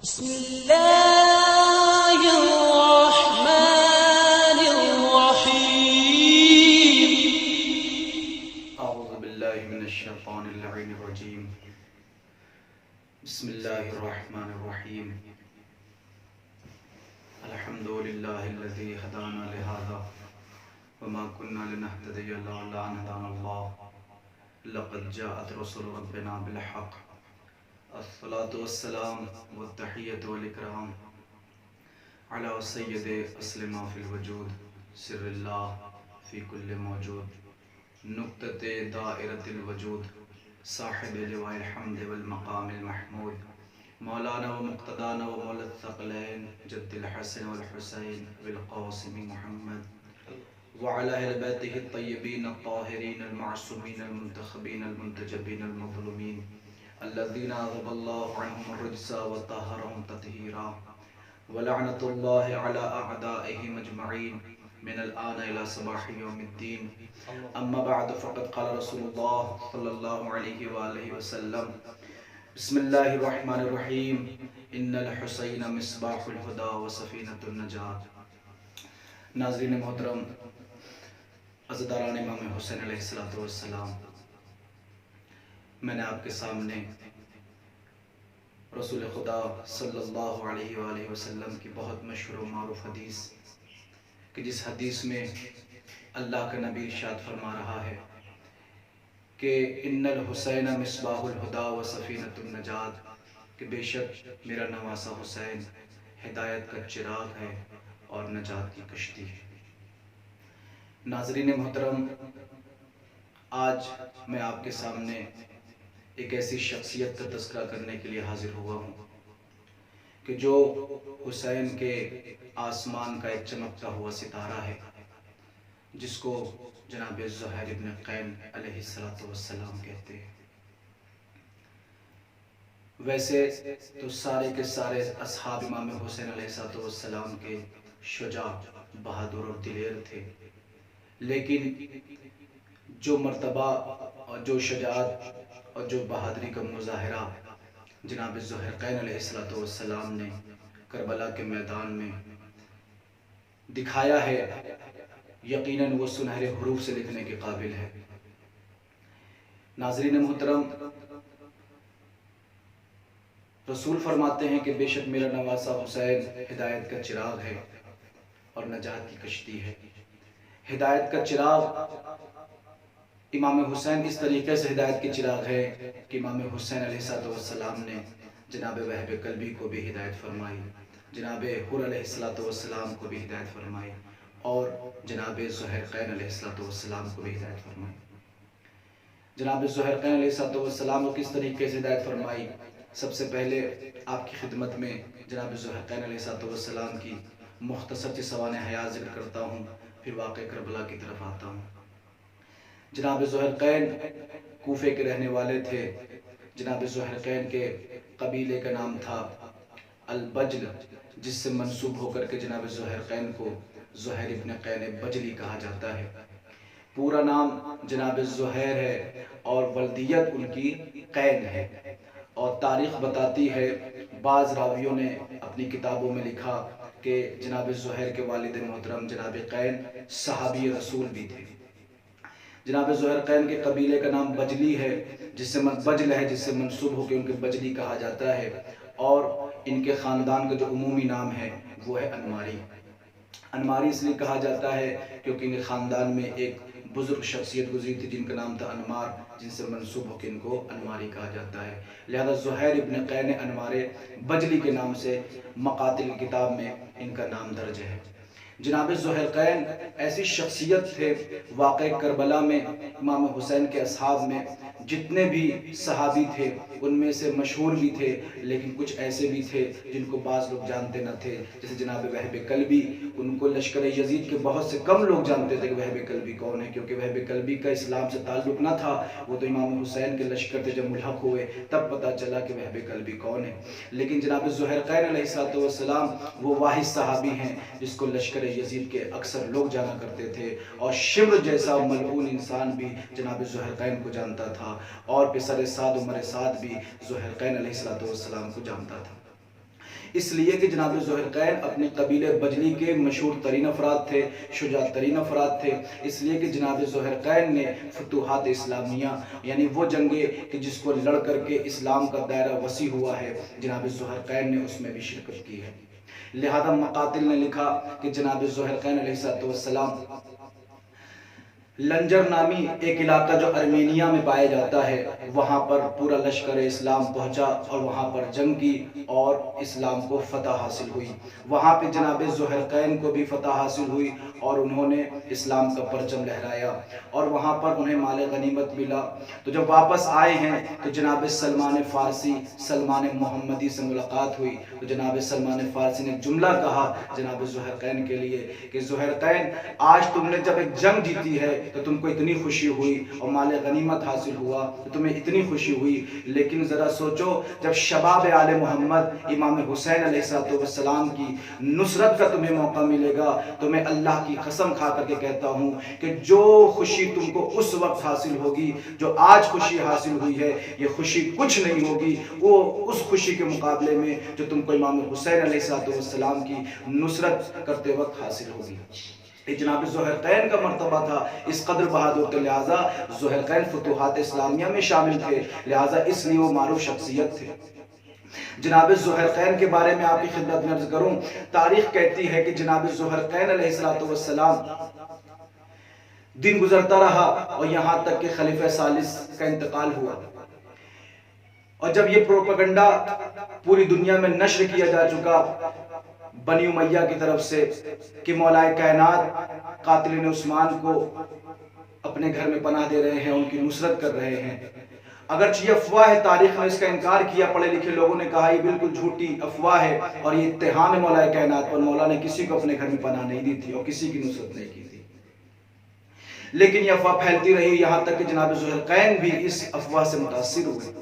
بسم الله الرحمن الرحيم أعوذ بالله من الشيطان اللعين الرجيم بسم الله الرحمن الرحيم الحمد لله الذي هدانا لهذا وما كنا لنهتدي لولا أن هدانا الله لقد جاءت رسل ربنا بالحق الصلاة والسلام والتحية والإكرام على سيد أصل ما في الوجود سر الله في كل موجود نقطة دائرة الوجود صاحب لواء الحمد والمقام المحمود مولانا ومقتدانا ومولى الثقلين جد الحسن والحسين بالقاسم محمد وعلى أهل بيته الطيبين الطاهرين المعصومين المنتخبين المنتجبين المظلومين الذين أذهب الله عنهم الرجس وطهرهم تطهيرا ولعنة الله على أعدائهم أجمعين من الآن إلى صباح يوم الدين أما بعد فقد قال رسول الله صلى الله عليه وآله وسلم بسم الله الرحمن الرحيم إن الحسين مصباح الهدى وسفينة النجاة. ناظرین محترم، عزاداران امام حسین علیہ السلام، میں نے آپ کے سامنے رسول خدا صلی اللہ علیہ وآلہ وسلم کی بہت مشہور و معروف حدیث کہ جس حدیث میں اللہ کا نبی ارشاد فرما رہا ہے کہ ان الحسین مصباح الہدی و سفینۃ النجات، کہ بے شک میرا نواسہ حسین ہدایت کا چراغ ہے اور نجات کی کشتی ہے. ناظرین محترم، آج میں آپ کے سامنے ایک ایسی شخصیت کا تذکرہ کرنے کے لیے حاضر ہوا ہوں کہ جو حسین کے آسمان کا ایک چمکتا ہوا ستارہ ہے، جس کو جناب زہیر ابن قین علیہ السلام کہتے ہیں. ویسے تو سارے کے سارے اصحاب امام حسین علیہ السلام کے شجاع، بہادر اور دلیر تھے، لیکن جو مرتبہ اور جو شجاعت اور جو بہادری کا مظاہرہ جناب ذوالقرنین علیہ السلام نے کربلا کے میدان میں دکھایا ہے، یقیناً وہ سنہرے حروف سے لکھنے کے قابل ہے. ناظرین محترم، رسول فرماتے ہیں کہ بے شک میرا نواسہ حسین ہدایت کا چراغ ہے اور نجات کی کشتی ہے. ہدایت کا چراغ امام حسین اس طریقے سے ہدایت کے چراغ ہے کہ امام حسین علیہ السلام نے جناب وہب قلبی کو بھی ہدایت فرمائی، جناب حر علیہ السلام کو بھی ہدایت فرمائی، اور جناب ذوالقرنین علیہ السلام کو بھی ہدایت فرمائی. جناب ذوالقرنین علیہ السلام کو کس طریقے سے ہدایت فرمائی؟ سب سے پہلے آپ کی خدمت میں جناب ذوالقرنین علیہ السلام کی مختصر سی سوانح حیات ذکر کرتا ہوں، پھر واقع کربلا کی طرف آتا ہوں. جناب ذوالقرنین کوفے کے رہنے والے تھے. جناب ذوالقرنین کے قبیلے کا نام تھا البجل، جس سے منسوب ہو کر کے جناب ذوالقرنین کو زہیر ابن قین بجلی کہا جاتا ہے. پورا نام جناب زہیر ہے اور ولدیت ان کی قین ہے. اور تاریخ بتاتی ہے، بعض راویوں نے اپنی کتابوں میں لکھا کہ جناب زہیر کے والد محترم جناب قین صحابی رسول بھی تھے. جناب ذوالقرنین کے قبیلے کا نام بجلی ہے، جس سے منسوب ہو کے ان کے بجلی کہا جاتا ہے، اور ان کے خاندان کا جو عمومی نام ہے وہ ہے انماری. انماری اس لیے کہا جاتا ہے کیونکہ ان کے خاندان میں ایک بزرگ شخصیت گزری تھی جن کا نام تھا انمار، جن سے منسوب ہو کے ان کو انماری کہا جاتا ہے. لہذا زہیر ابن قین انمارے بجلی کے نام سے مقاتل کتاب میں ان کا نام درج ہے. جناب ذوالقرنین ایسی شخصیت تھے، واقع کربلا میں امام حسین کے اصحاب میں جتنے بھی صحابی تھے ان میں سے مشہور بھی تھے، لیکن کچھ ایسے بھی تھے جن کو بعض لوگ جانتے نہ تھے، جیسے جناب وہب قلبی. ان کو لشکر یزید کے بہت سے کم لوگ جانتے تھے کہ وہب قلبی کون ہے، کیونکہ وہب قلبی کا اسلام سے تعلق نہ تھا. وہ تو امام حسین کے لشکر سے جب ملحق ہوئے تب پتہ چلا کہ وہب قلبی کون ہے. لیکن جناب ذوالقرنین علیہ السلام وہ واحد صحابی ہیں جس کو لشکر یزید کے اکثر لوگ جانا کرتے تھے، اور شمر جیسا ملعون انسان بھی جناب ذوالقرنین کو جانتا تھا، اور پسر سعد عمر سعد بھی ذوالقرنین علیہ السلام کو جانتا تھا. اس لیے کہ جناب ذوالقرنین اپنے قبیلے بجلی کے مشہور ترین افراد تھے، شجاع ترین افراد تھے، اس لیے کہ جناب ذوالقرنین نے فتوحات اسلامیہ یعنی وہ جنگیں کہ جس کو لڑ کر کے اسلام کا دائرہ وسیع ہوا ہے، جناب ذوالقرنین نے اس میں بھی شرکت کی ہے۔ لہذا مقاتل نے لکھا کہ جناب ذوالقرنین علیہ السلام لنجر نامی ایک علاقہ جو ارمینیا میں پایا جاتا ہے، وہاں پر پورا لشکر اسلام پہنچا اور وہاں پر جنگ کی اور اسلام کو فتح حاصل ہوئی۔ وہاں پہ جناب ذوالقرنین کو بھی فتح حاصل ہوئی اور انہوں نے اسلام کا پرچم لہرایا اور وہاں پر انہیں مال غنیمت ملا۔ تو جب واپس آئے ہیں تو جناب سلمان فارسی، سلمان محمدی سے ملاقات ہوئی تو جناب سلمان فارسی نے جملہ کہا جناب ذوالقرنین کے لیے کہ ذوالقرنین، آج تم نے جب ایک جنگ جیتی ہے تو تم کو اتنی خوشی ہوئی اور مال غنیمت حاصل ہوا تو تمہیں اتنی خوشی ہوئی، لیکن ذرا سوچو جب شباب آل محمد امام حسین علیہ السلام کی نصرت کا تمہیں موقع ملے گا تو میں اللہ کی قسم کھا کر کے کہتا ہوں کہ جو خوشی تم کو اس وقت حاصل ہوگی، جو آج خوشی حاصل ہوئی ہے، یہ خوشی کچھ نہیں ہوگی وہ اس خوشی کے مقابلے میں جو تم کو امام حسین علیہ السلام کی نصرت کرتے وقت حاصل ہوگی۔ یہ جناب ذوالقرنین کا مرتبہ تھا اس قدر بہادر تھے، لہٰذا ذوالقرنین فتوحات اسلامیہ میں شامل تھے، لہٰذا اس لیے وہ معروف شخصیت تھے۔ جناب ذوالقرنین کے بارے میں آپ کی خدمت میں عرض کروں، تاریخ کہتی ہے کہ جناب ذوالقرنین علیہ السلام دن گزرتا رہا اور یہاں تک کہ خلیفہ ثالث کا انتقال ہوا، اور جب یہ پروپیگنڈا پوری دنیا میں نشر کیا جا چکا بنی امیہ کی طرف سے کہ مولا کائنات قاتلین عثمان کو اپنے گھر میں پناہ دے رہے ہیں، ان کی نصرت کر رہے ہیں، اگرچہ یہ افواہ ہے، تاریخ نے اس کا انکار کیا، پڑھے لکھے لوگوں نے کہا یہ بالکل جھوٹی افواہ ہے اور یہ اتہام ہے مولا کائنات پر، مولا نے کسی کو اپنے گھر میں پناہ نہیں دی تھی اور کسی کی نصرت نہیں کی تھی، لیکن یہ افواہ پھیلتی رہی یہاں تک کہ جناب ذوالقرنین بھی اس افواہ سے متاثر ہوئے۔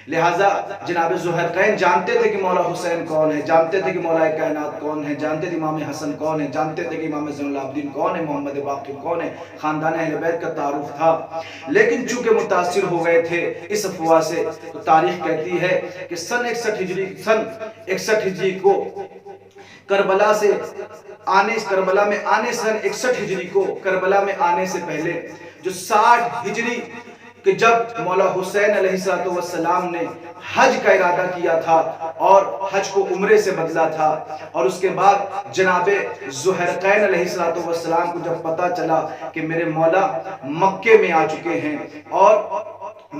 لہٰذا جناب ذوالقرنین جانتے تھے کہ مولا حسین کون ہے، جانتے تھے کہ مولا کائنات کون ہے، جانتے تھے امام حسن کون ہے، جانتے تھے کہ امام زین العابدین کون ہے، محمد باقر کون ہے، خاندان اہل بیت کا تعارف تھا، لیکن چونکہ متاثر ہو گئے تھے اس افواہ سے تو تاریخ کہتی ہے کہ سن 61 ہجری کو کربلا میں آنے سن 61 ہجری کو کربلا میں آنے سے پہلے جو 60 ہجری کہ جب مولا حسین علیہ السلام نے حج کا ارادہ کیا تھا اور حج کو عمرے سے بدلا تھا، اور اس کے بعد جناب ذوالقرنین علیہ السلام کو جب پتا چلا کہ میرے مولا مکے میں آ چکے ہیں اور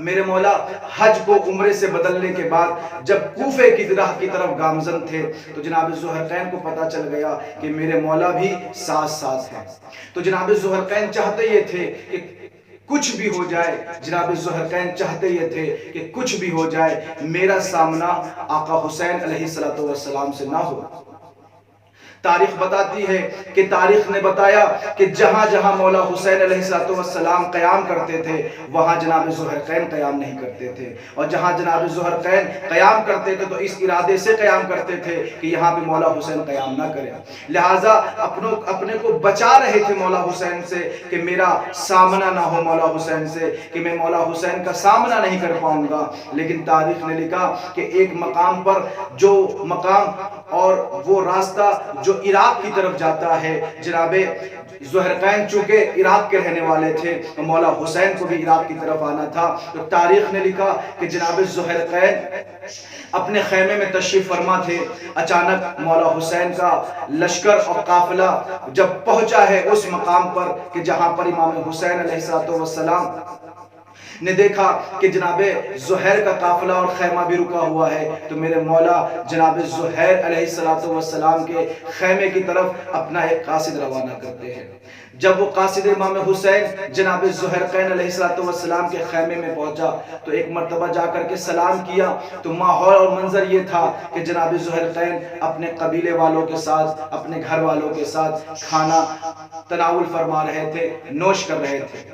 میرے مولا حج کو عمرے سے بدلنے کے بعد جب کوفے کی راہ کی طرف گامزن تھے تو جناب ذوالقرنین کو پتا چل گیا کہ میرے مولا بھی ساتھ ہیں، تو جناب ذوالقرنین چاہتے یہ تھے کہ کچھ بھی ہو جائے، جناب ذوالقرنین چاہتے یہ تھے کہ کچھ بھی ہو جائے میرا سامنا آقا حسین علیہ السلام سے نہ ہو۔ تاریخ بتاتی ہے کہ تاریخ نے بتایا کہ جہاں جہاں مولا حسین علیہ السلام قیام کرتے تھے وہاں جناب ذوالقرنین قیام نہیں کرتے تھے، اور جہاں جناب ذوالقرنین قیام کرتے تھے تو اس ارادے سے قیام کرتے تھے کہ یہاں پہ مولا حسین قیام نہ کرے، لہٰذا اپنے کو بچا رہے تھے مولا حسین سے کہ میرا سامنا نہ ہو مولا حسین سے، کہ میں مولا حسین کا سامنا نہیں کر پاؤں گا۔ لیکن تاریخ نے لکھا کہ ایک مقام پر جو مقام اور وہ راستہ جو عراق کی طرف جاتا ہے، جناب ذوالقرنین چونکہ عراق کے رہنے والے تھے تو مولا حسین کو بھی عراق کی طرف آنا تھا، تو تاریخ نے لکھا کہ جناب ذوالقرنین اپنے خیمے میں تشریف فرما تھے، اچانک مولا حسین کا لشکر اور قافلہ جب پہنچا ہے اس مقام پر کہ جہاں پر امام حسین علیہ السلام نے دیکھا کہ جناب زہیر کا قافلہ اور خیمہ بھی رکا ہوا ہے، تو میرے مولا جناب زہیر علیہ السلام کے خیمے کی طرف اپنا ایک قاصد روانہ کرتے ہیں۔ جب وہ قاصد امام حسین جناب ذوالقرنین علیہ السلام کے خیمے میں پہنچا تو ایک مرتبہ جا کر کے سلام کیا، تو ماحول اور منظر یہ تھا کہ جناب ذوالقرنین اپنے قبیلے والوں کے ساتھ، اپنے گھر والوں کے ساتھ کھانا تناول فرما رہے تھے، نوش کر رہے تھے۔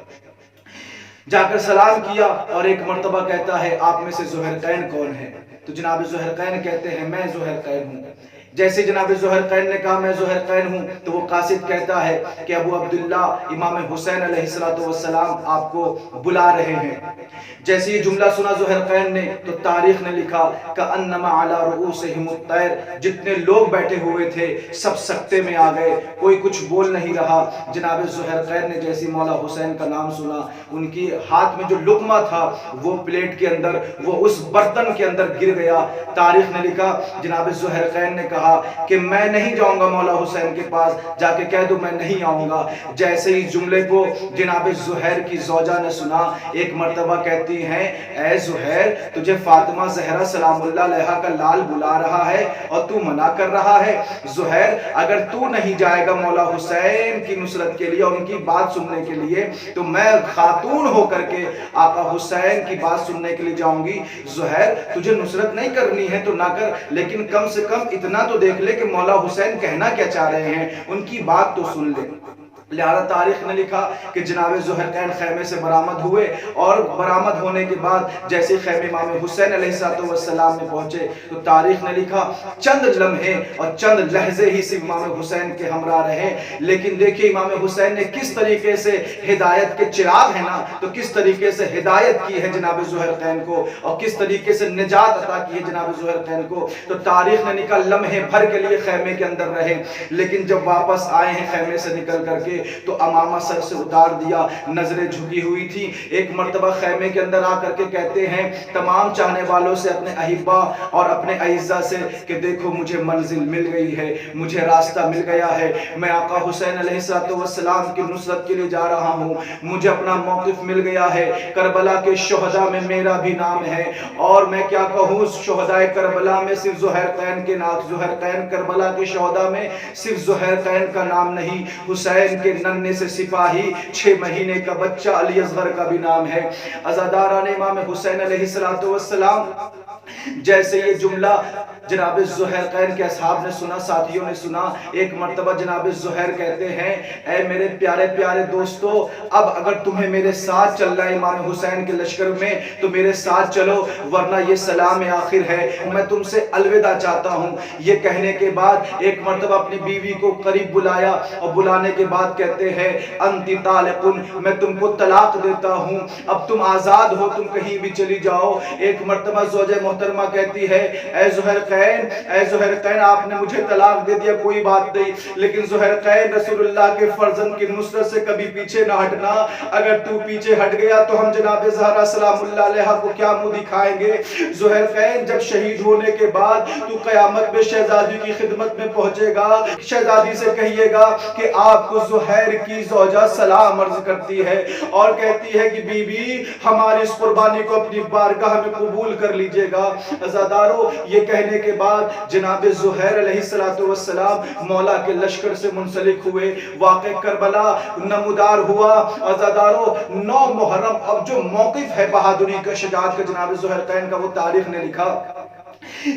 جا کر سلام کیا اور ایک مرتبہ کہتا ہے آپ میں سے ذوالقرنین کون ہے؟ تو جناب ذوالقرنین کہتے ہیں میں ذوالقرنین ہوں۔ جیسے جناب ذوالقرنین نے کہا میں ذوالقرنین ہوں تو وہ قاصد کہتا ہے کہ ابو عبداللہ امام حسین علیہ السلام آپ کو بلا رہے ہیں۔ جیسے یہ جملہ سنا ذوالقرنین نے تو تاریخ نے لکھا کأنما علی رؤوسہم الطیر، جتنے لوگ بیٹھے ہوئے تھے سب سکتے میں آ گئے، کوئی کچھ بول نہیں رہا۔ جناب ذوالقرنین نے جیسی مولا حسین کا نام سنا، ان کی ہاتھ میں جو لقمہ تھا وہ پلیٹ کے اندر، وہ اس برتن کے اندر گر گیا۔ تاریخ نے لکھا جناب ذوالقرنین نے کہا کہ میں نہیں جاؤں گا مولا حسین کے پاس، جا کے کہہ دو میں نہیں آؤں گا۔ جیسے ہی جملے کو جناب زہیر کی زوجہ نے سنا، ایک مرتبہ کہتی ہیں اے زہیر تجھے فاطمہ زہرا سلام اللہ علیہا کا لال بلا رہا ہے اور تو منع کر رہا ہے۔ زہیر اگر تو نہیں جائے گا مولا حسین کی نصرت کے لیے اور ان کی بات سننے کے لیے تو میں خاتون ہو کر کے آقا حسین کی بات سننے کے لیے جاؤں گی۔ زہیر تجھے نصرت نہیں کرنی ہے تو نہ کر، لیکن کم سے کم اتنا تو دیکھ لے کہ مولا حسین کہنا کیا چاہ رہے ہیں، ان کی بات تو سن لے۔ لہذا تاریخ نے لکھا کہ جناب ذوالقرنین خیمے سے برآمد ہوئے، اور برآمد ہونے کے بعد جیسے خیمے امام حسین علیہ السلام میں پہنچے تو تاریخ نے لکھا چند لمحے اور چند لحظے ہی صرف امام حسین کے ہمراہ رہے، لیکن دیکھیے امام حسین نے کس طریقے سے ہدایت کے چراغ ہے نا تو کس طریقے سے ہدایت کی ہے جناب ذوالقرنین کو، اور کس طریقے سے نجات عطا کی ہے جناب ذوالقرنین کو۔ تو تاریخ نے لکھا لمحے بھر کے لیے خیمے کے اندر رہے، لیکن جب واپس آئے ہیں خیمے سے نکل کر کے تو امامہ سر سے اتار دیا، نظریں جھکی ہوئی تھی۔ ایک مرتبہ خیمے کے اندر آ کر کے کہتے ہیں تمام چاہنے والوں سے، اپنے احبا اور اپنے اعزا سے کہ دیکھو مجھے منزل مل گئی ہے، مجھے راستہ مل گیا ہے، میں آقا حسین علیہ السلام کی نصرت کے لیے جا رہا ہوں، مجھے اپنا موقف مل گیا ہے، کربلا کے شہداء میں میرا بھی نام ہے، اور میں کیا کہوں شہداء کربلا میں صرف ذوالقرنین کے نام، ذوالقرنین کربلا کے شہداء میں صرف ذوالقرنین کا نام نہیں، حسین کے ننھے سے سپاہی 6 مہینے کا بچہ علی اصغر کا بھی نام ہے۔ عزاداران امام حسین علیہ السلام جیسے یہ جملہ جناب ذوالقرنین کے اصحاب نے سنا، ساتھیوں نے سنا، ایک مرتبہ جناب زہیر کہتے ہیں اے میرے پیارے پیارے دوستو، اب اگر تمہیں میرے ساتھ چلنا ہے امام حسین کے لشکر میں تو میرے ساتھ چلو، ورنہ یہ سلام آخر ہے، میں تم سے الوداع چاہتا ہوں۔ یہ کہنے کے بعد ایک مرتبہ اپنی بیوی کو قریب بلایا اور بلانے کے بعد کہتے ہیں انتی طالقن، میں تم کو طلاق دیتا ہوں، اب تم آزاد ہو، تم کہیں بھی چلی جاؤ۔ ایک مرتبہ زوجہ محترمہ کہتی ہے اے ذوالقرنین آپ نے مجھے طلاق دے دیا کوئی بات نہیں، لیکن ذوالقرنین رسول اللہ کے فرزند کی نصرت سے کبھی پیچھے نہ ہٹنا، اگر تو پیچھے ہٹ گیا تو ہم جناب زہرا سلام اللہ علیہا کو کیا منہ دکھائیں گے۔ ذوالقرنین جب شہید ہونے کے بعد تو قیامت میں شہزادی کی خدمت میں پہنچے گا، شہزادی سے کہیے گا کہ آپ کو زہیر کی زوجہ سلام عرض کرتی ہے اور کہتی ہے کہ بی بی ہماری اس قربانی کو اپنی بارگاہ میں قبول کر لیجئے گا۔ عزادارو یہ کہنے کے بعد جناب زہیر علیہ السلام مولا کے لشکر سے منسلک ہوئے، واقع کربلا نمودار ہوا۔ عزادارو 9 محرم اب جو موقف ہے بہادری کا شجاعت کا جناب ذوالقرنین کا وہ تاریخ نے لکھا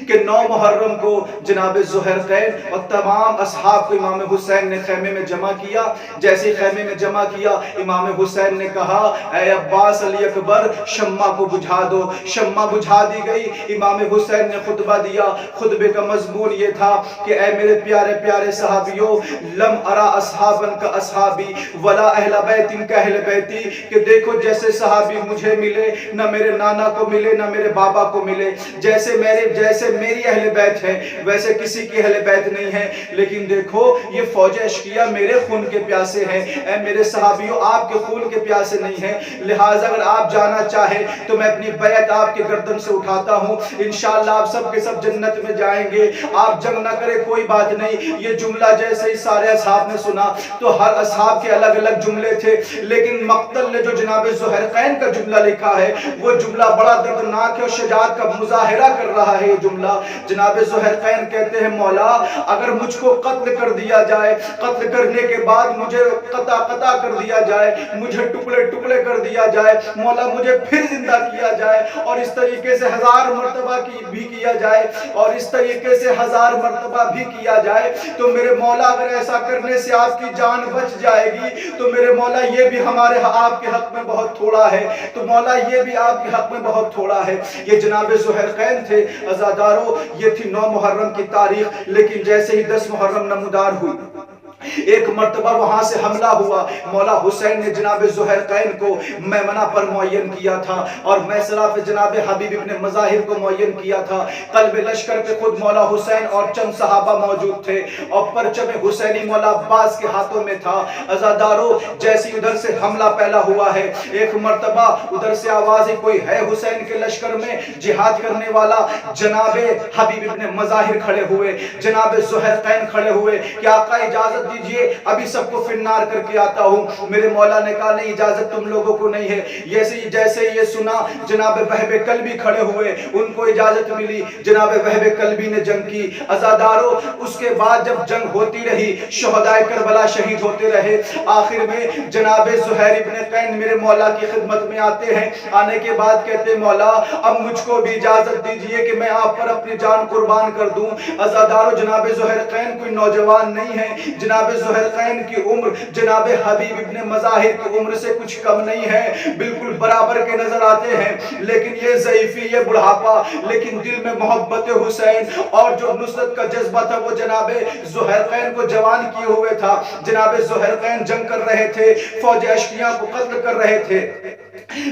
کہ 9 محرم کو جناب ذوالقرنین اور تمام اصحاب کو امام حسین نے خیمے میں جمع کیا۔ جیسے خیمے میں جمع کیا امام حسین نے کہا اے عباس علی اکبر شمع کو بجھا دو، شمع بجھا دی گئی۔ امام حسین نے خطبہ دیا، خطبے کا مضمون یہ تھا کہ اے میرے پیارے پیارے صحابیوں، لم ارا اصحابا کا اصحابی ولا اہل بیت کا اہل بیتی، کہ دیکھو جیسے صحابی مجھے ملے نہ میرے نانا کو ملے نہ میرے بابا کو ملے، جیسے میری اہل بیت ہے ویسے کسی کی اہل بیت نہیں ہے، لیکن دیکھو یہ فوج اشقیہ میرے خون کے پیاسے ہیں، اے میرے صحابیوں آپ کے خون کے پیاسے نہیں ہیں، لہٰذا اگر آپ جانا چاہیں تو میں اپنی بیعت آپ کے گردن سے اٹھاتا ہوں، انشاءاللہ آپ سب کے سب جنت میں جائیں گے، آپ جنگ نہ کرے کوئی بات نہیں۔ یہ جملہ جیسے ہی سارے اصحاب نے سنا تو ہر اصحاب کے الگ الگ جملے تھے، لیکن مقتل نے جو جناب ذوالقرنین کا جملہ لکھا ہے وہ جملہ بڑا دردناک ہے اور شجاعت کا مظاہرہ کر رہا ہے۔ یہ جملہ جناب ذوالقرنین کہتے ہیں مولا اگر مجھ کو قتل کر دیا جائے، قتل کرنے کے بعد مجھے قطع کر دیا جائے، مجھے ٹکڑے ٹکڑے کر دیا جائے، مولا مجھے پھر زندہ کیا جائے اور اس طریقے سے 1000 مرتبہ بھی کیا جائے اور اس طریقے سے 1000 مرتبہ بھی کیا جائے تو میرے مولا اگر ایسا کرنے سے آپ کی جان بچ جائے گی تو میرے مولا یہ بھی ہمارے آپ کے حق میں بہت تھوڑا ہے، تو مولا یہ بھی آپ کے حق میں بہت تھوڑا ہے۔ یہ جناب ذوالقرنین تھے۔ عزادارو یہ تھی 9 محرم کی تاریخ، لیکن جیسے ہی 10 محرم نمودار ہوئی، ایک مرتبہ وہاں سے حملہ ہوا۔ مولا حسین نے جناب زہرقین کو میمنہ پر معین کیا تھا اور میسرہ پہ جناب حبیب ابن مظاہر کو معین کیا تھا۔ قلب لشکر پہ خود مولا حسین اور چند صحابہ موجود تھے اور پرچم حسینی مولا عباس کے ہاتھوں میں تھا۔ عزادارو جیسی ادھر سے حملہ پہلا ہوا ہے، ایک مرتبہ ادھر سے آواز کوئی ہے حسین کے لشکر میں جہاد کرنے والا، جناب حبیب ابن مظاہر کھڑے ہوئے، جناب زہرقین کھڑے ہوئے کہ آقا اجازت دیجئے ابھی سب کو فنار کر کے آتا ہوں۔ میرے مولا نے کہا نہیں، اجازت تم لوگوں کو نہیں ہے۔ جیسے یہ سنا جناب وہب کلبی کھڑے ہوئے، ان کو اجازت ملی، جناب وہب کلبی نے جنگ کی۔ عزادارو اس کے بعد جب جنگ ہوتی رہی، شہدائے کربلا شہید ہوتے رہے، آخر میں جناب زہیر ابن قین میرے مولا کی خدمت میں آتے ہیں۔ آنے کے بعد کہتے ہیں مولا اب مجھ کو بھی اجازت دیجئے کہ میں آپ پر اپنی جان قربان کر دوں۔ عزادارو جناب زہرقین کوئی نوجوان نہیں ہے، جناب زہرقین کی عمر جناب حبیب ابن مظاہر کی عمر سے کچھ کم نہیں ہے، بالکل برابر کے نظر آتے ہیں، لیکن یہ ضعیفی، یہ بڑھاپا، لیکن دل میں محبت حسین اور جو نصرت کا جذبہ تھا وہ جناب زہرقین کو جوان کیے ہوئے تھا۔ جناب زہرقین جنگ کر رہے تھے، فوج اشکیاں کو قتل کر رہے تھے،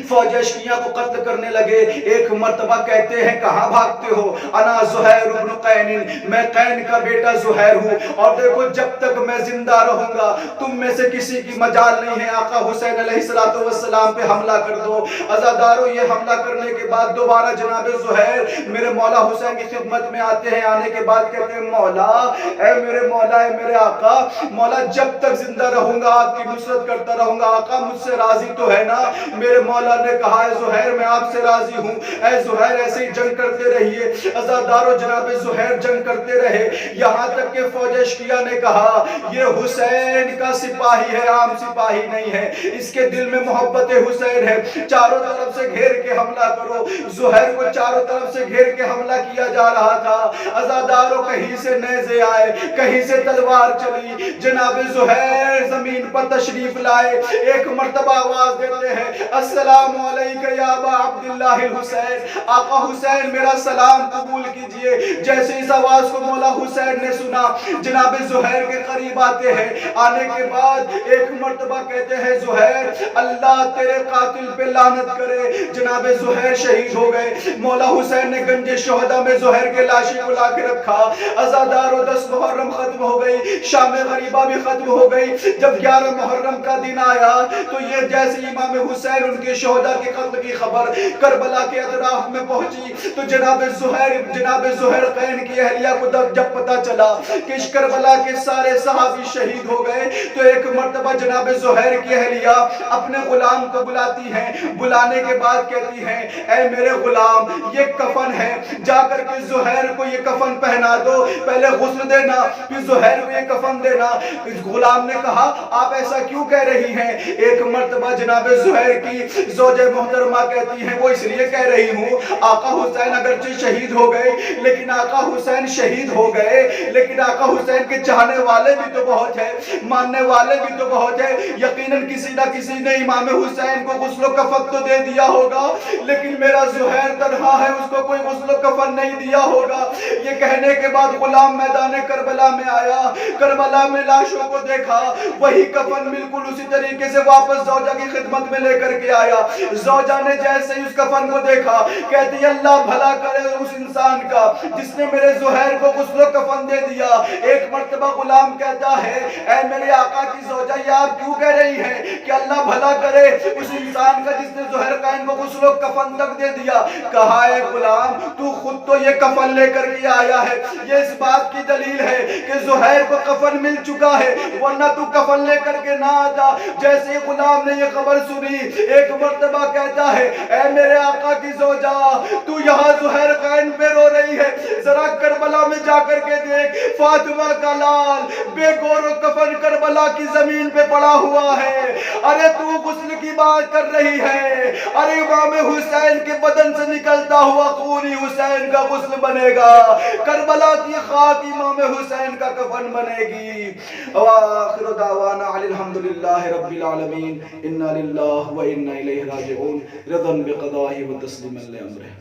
فوج اشکیاں کو قتل کرنے لگے۔ ایک مرتبہ کہتے ہیں کہاں بھاگتے ہو؟ انا زہیر ابن قین، میں قین کا بیٹا زہیر ہوں، اور دیکھو جب تک میں زندہ رہوں گا تم میں سے کسی کی مجال نہیں ہے، آقا حسین علیہ السلام پہ حملہ کر دو۔ عزادارو یہ حملہ کرنے کے بعد دوبارہ جناب زہیر میرے مولا حسین کی خدمت میں آتے ہیں۔ آنے کے بعد کہتے ہیں مولا، اے میرے مولا، اے میرے آقا، مولا جب تک زندہ رہوں گا آپ کی نصرت کرتا رہوں گا، آقا مجھ سے راضی تو ہے نا؟ میرے مولا نے کہا اے زہیر میں آپ سے راضی ہوں، اے زہیر ایسے ہی جنگ کرتے رہیے۔ عزادارو جناب زہیر جنگ کرتے رہے، یہاں تک کہ فوج اشکیاء نے کہا یہ حسین کا سپاہی ہے، عام سپاہی نہیں ہے، اس کے دل میں محبت حسین ہے، چاروں طرف سے گھیر کے حملہ کرو۔ زہیر کو چاروں طرف سے گھیر کے حملہ کیا جا رہا تھا۔ عزادارو کہیں سے نیزے آئے، کہیں سے تلوار چلی، جناب زہیر زمین پر تشریف لائے، ایک مرتبہ آواز دیتے ہیں السلام علیکہ یا ابا عبداللہ الحسین، آقا حسین میرا سلام قبول کیجئے۔ جیسے اس آواز کو مولا حسین نے سنا، جناب زہیر کے قریب آتے ہیں، آنے کے بعد ایک مرتبہ کہتے ہیں زہیر اللہ تیرے قاتل پہ لعنت کرے۔ جناب زہیر شہید ہو گئے۔ مولا حسین نے گنج شہداء میں زہیر کے لاشی کو لا کے رکھا۔ عزادارو 10 محرم ختم ہو گئی، شام غریبہ بھی ختم ہو گئی۔ جب 11 محرم کا دن آیا تو یہ جیسے امام حسین ان کے شہداء کے قتل کی خبر کربلا کے اطراف میں پہنچی تو جناب زہرقین کی اہلیہ کو جب پتا چلا کہ کربلا کے سارے صحابی شہید ہو گئے تو ایک مرتبہ جناب زہیر کی اہلیہ اپنے غلام کو بلاتی ہیں، بلانے کے بعد کہتی ہیں اے میرے غلام یہ کفن ہے، جا کر کے زہیر کو یہ کفن پہنا دو، پہلے غسل دینا پھر زہیر کو یہ کفن دینا۔ غلام نے کہا آپ ایسا کیوں کہہ رہی ہیں؟ ایک مرتبہ جناب زہیر کی زوجہ محترمہ کہتی ہیں وہ اس لیے کہہ رہی ہوں آقا حسین اگرچہ شہید ہو گئے لیکن آقا حسین شہید ہو گئے لیکن آقا حسین کے چاہنے والے بھی تو بہت ہیں، ماننے والے بھی تو بہت ہیں، یقیناً کسی نہ کسی نے امام حسین کو غسل و کفن تو دے دیا ہوگا لیکن میرا زہیر تنہا ہے، اس کو کوئی غسل و کفن نہیں دیا ہوگا۔ یہ کہنے کے بعد غلام میدان کربلا میں آیا، کربلا میں لاشوں کو دیکھا، وہی کفن بالکل اسی طریقے سے واپس زوجہ کی خدمت میں لے کر کے آیا۔ زوجہ نے جیسے اس کفن کو دیکھا کہتی اللہ بھلا کرے اس انسان کا جس نے میرے زہیر کو غسل و کفن دے دیا۔ ایک مرتبہ غلام کہتا ہے اے میرے آقا کی زوجہ یہ آپ کیوں کہہ رہی ہیں کہ اللہ بھلا کرے اس انسان کا جس نے زہرقین کو غسل و کفن تک دے دیا؟ کہا اے غلام تو خود تو یہ کفن لے کر کے آیا ہے، یہ اس بات کی دلیل ہے کہ زہیر کو کفن مل چکا ہے ورنہ تو کفن لے کر کے نہ آتا۔ جیسے غلام نے یہ خبر سنی ایک مرتبہ کہتا ہے اے میرے آقا کی زوجہ تو یہاں زہرقین پہ رو رہی ہے، ذرا کربلا میں جا کر کے دیکھ فاطمہ کا لال بے گور و کفن کربلا کی زمین پہ پڑا ہوا ہے۔ ارے تو غسل کی بات کر رہی ہے، ارے امام حسین کے بدن سے نکلتا ہوا خون ہی حسین کا غسل بنے گا، کربلا کی خاک امام حسین کا کفن بنے گی۔ وآخر دعوانا الحمدللہ رب العالمین، انا للہ و انا الیہ راجعون، رضا بقضائہ و تسلیما لامرہ۔